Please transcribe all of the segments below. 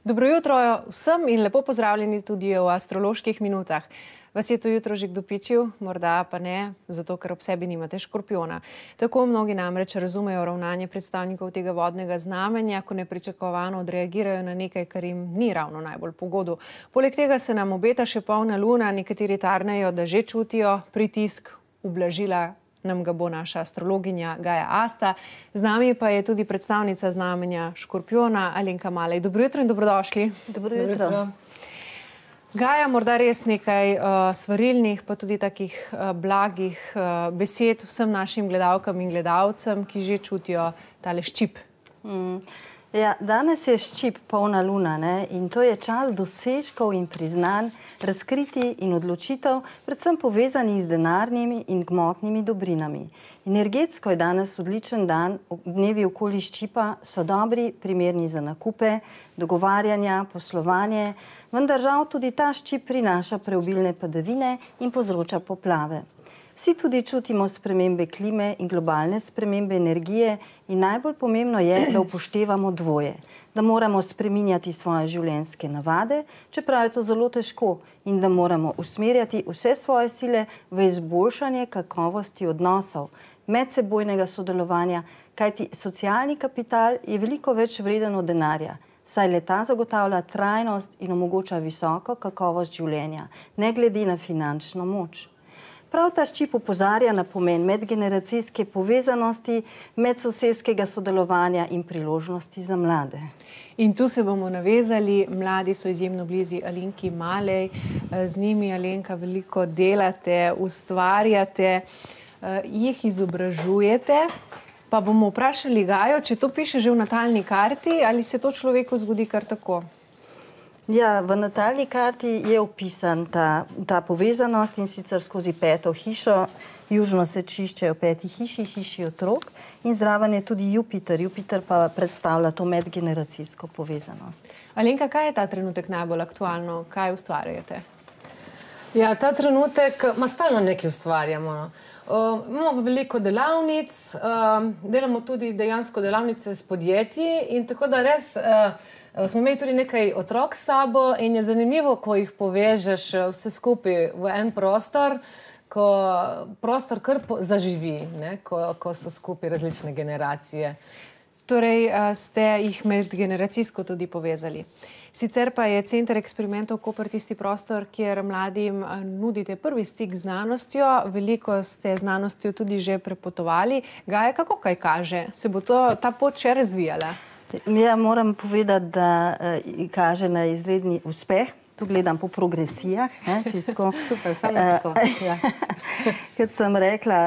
Dobro jutro vsem in lepo pozdravljeni tudi v astroloških minutah. Vas je to jutro že kdo pičil? Morda pa ne, zato ker ob sebi nimate škorpijona. Tako mnogi namreč razumejo ravnanje predstavnikov tega vodnega znamenja, ko nepričakovano odreagirajo na nekaj, kar jim ni ravno najbolj po godu. Poleg tega se nam obeta še polna luna, nekateri tarnajo, da že čutijo pritisk, ublažila nam ga bo naša astrologinja Gaja Asta. Z nami pa je tudi predstavnica znamenja škorpijona Alenka Malej. Dobro jutro in dobrodošli. Dobro jutro. Gaja, morda res nekaj svarilnih, pa tudi takih blagih besed vsem našim gledalkam in gledalcem, ki že čutijo tale ščip. Ja, danes je ščip, polna luna, ne? In to je čas dosežkov in priznanj, razkritij in odločitev, predvsem povezanih z denarnimi in gmotnimi dobrinami. Energetsko je danes odličen dan, dnevi okoli ščipa so dobri, primerni za nakupe, dogovarjanja, poslovanje, vendar žal tudi ta ščip prinaša preobilne padavine in povzroča poplave. Vsi tudi čutimo spremembe klime in globalne spremembe energije in najbolj pomembno je, da upoštevamo dvoje, da moramo spreminjati svoje življenjske navade, čeprav je to zelo težko, in da moramo usmerjati vse svoje sile v izboljšanje kakovosti odnosov, medsebojnega sodelovanja, kajti socialni kapital je veliko več vreden od denarja, saj le-ta zagotavlja trajnost in omogoča visoko kakovost življenja, ne glede na finančno moč. Prav ta ščip opozarja na pomen medgeneracijske povezanosti, medsosedskega sodelovanja in priložnosti za mlade. In tu se bomo navezali, mladi so izjemno blizu Alenki Malej, z njimi, Alenka, veliko delate, ustvarjate, jih izobražujete, pa bomo vprašali Gajo, če to piše že v natalni karti ali se to človeku zgodi kar tako? Ja, v natalni karti je opisan ta povezanost in sicer skozi peto hišo, južno sečišče v peti hiši, hiši otrok in zraven je tudi Jupiter. Jupiter pa predstavlja to medgeneracijsko povezanost. Alenka, kaj je ta trenutek najbolj aktualno? Kaj ustvarjate? Ja, ta trenutek, stalno nekaj ustvarjamo. Imamo veliko delavnic, delamo tudi dejansko delavnice s podjetji in tako da res smo imeli tudi nekaj otrok s sabo in je zanimivo, ko jih povežeš vse skupaj v en prostor, ko prostor kar zaživi, ne? Ko so skupaj različne generacije. Torej ste jih medgeneracijsko tudi povezali. Sicer pa je Center eksperimentov Koper tisti prostor, kjer mladim nudite prvi stik z znanostjo. Veliko ste znanostjo tudi že prepotovali. Gaja, kako kaj kaže? Se bo ta pot še razvijala? Ja, moram povedati, da kaže na izredni uspeh. Tu gledam po progresijah. Čistko. Super, samo tako. Kot sem rekla,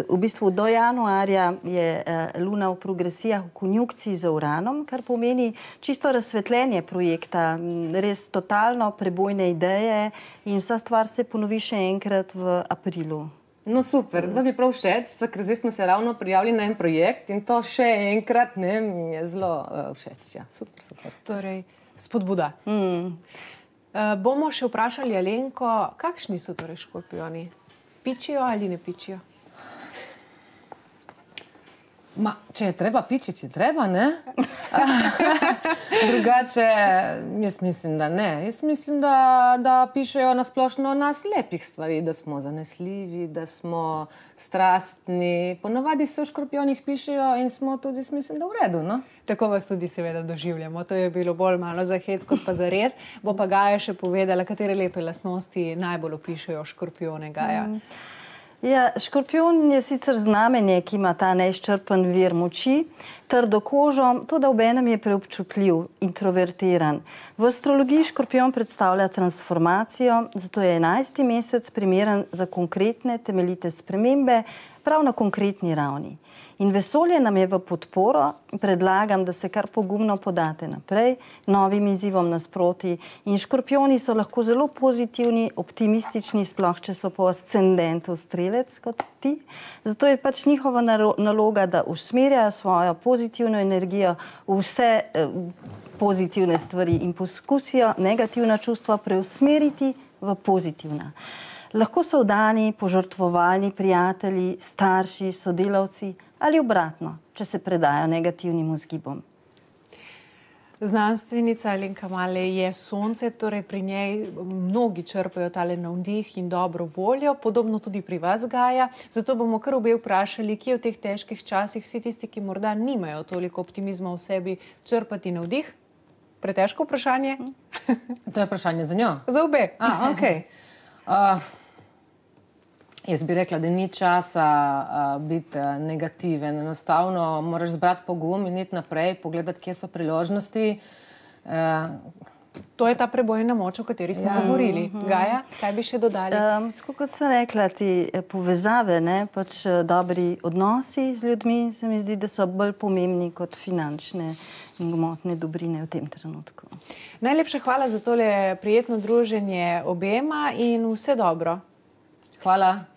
v bistvu do januarja je luna v progresijah v konjunkciji z Uranom, kar pomeni čisto razsvetljenje projekta, res totalno prebojne ideje in vsa stvar se ponovi še enkrat v aprilu. No super, da mi prav všeč, ker zdaj smo se ravno prijavili na en projekt in to še enkrat, ne, mi je zelo všeč. Ja, super, super. Torej, spodbuda. Bomo še vprašali Alenko, kakšni so torej škorpijoni? Pičijo ali ne pičijo? Če je treba pičiti, je treba, ne? Drugače, jaz mislim, da ne. Jaz mislim, da pišejo nasplošno nas lepih stvari, da smo zanesljivi, da smo strastni. Ponavadi se v škorpijonih pišejo in smo tudi, mislim, da v redu, no? Tako vas tudi seveda doživljamo. To je bilo bolj malo za hec, kot pa za res. Bo pa Gaja še povedala, katere lepe lastnosti najbolj opišejo škorpijone, Gaja. Ja, škorpijon je sicer znamenje, ki ima ta neizčrpen vir moči, trdo kožo, to da obenem je preobčutljiv, introvertiran. V astrologiji škorpijon predstavlja transformacijo, zato je 11. mesec primeren za konkretne, temeljite spremembe, prav na konkretni ravni. In vesolje nam je v podporo, predlagam, da se kar pogumno podate naprej, novim izzivom nasproti. In škorpijoni so lahko zelo pozitivni, optimistični, sploh če so po ascendentu strelec kot ti. Zato je pač njihova naloga, da usmerjajo svojo pozitivno energijo v vse pozitivne stvari in poskusijo negativna čustva preusmeriti v pozitivna. Lahko so vdani, požrtvovalni prijatelji, starši, sodelavci ali obratno, če se predajo negativnim vzgibom. Znanstvenica Alenka Malej je sonce, torej pri njej mnogi črpajo tale navdih in dobro voljo, podobno tudi pri vas, Gaja. Zato bomo kar obe vprašali, kje v teh težkih časih vsi tisti, ki morda nimajo toliko optimizma v sebi, črpati navdih? Pretežko vprašanje? To je vprašanje za njo? Za obe. Okay. Jaz bi rekla, da ni časa biti negativen. Enostavno moraš zbrati pogum in iti naprej, pogledati, kje so priložnosti. To je ta prebojna moč, o kateri smo govorili. Gaja, kaj bi še dodali? Tako kot sem rekla, ti povezave, pač dobri odnosi z ljudmi, se mi zdi, da so bolj pomembni kot finančne in gmotne dobrine v tem trenutku. Najlepša hvala za tole prijetno druženje obema in vse dobro. Hvala.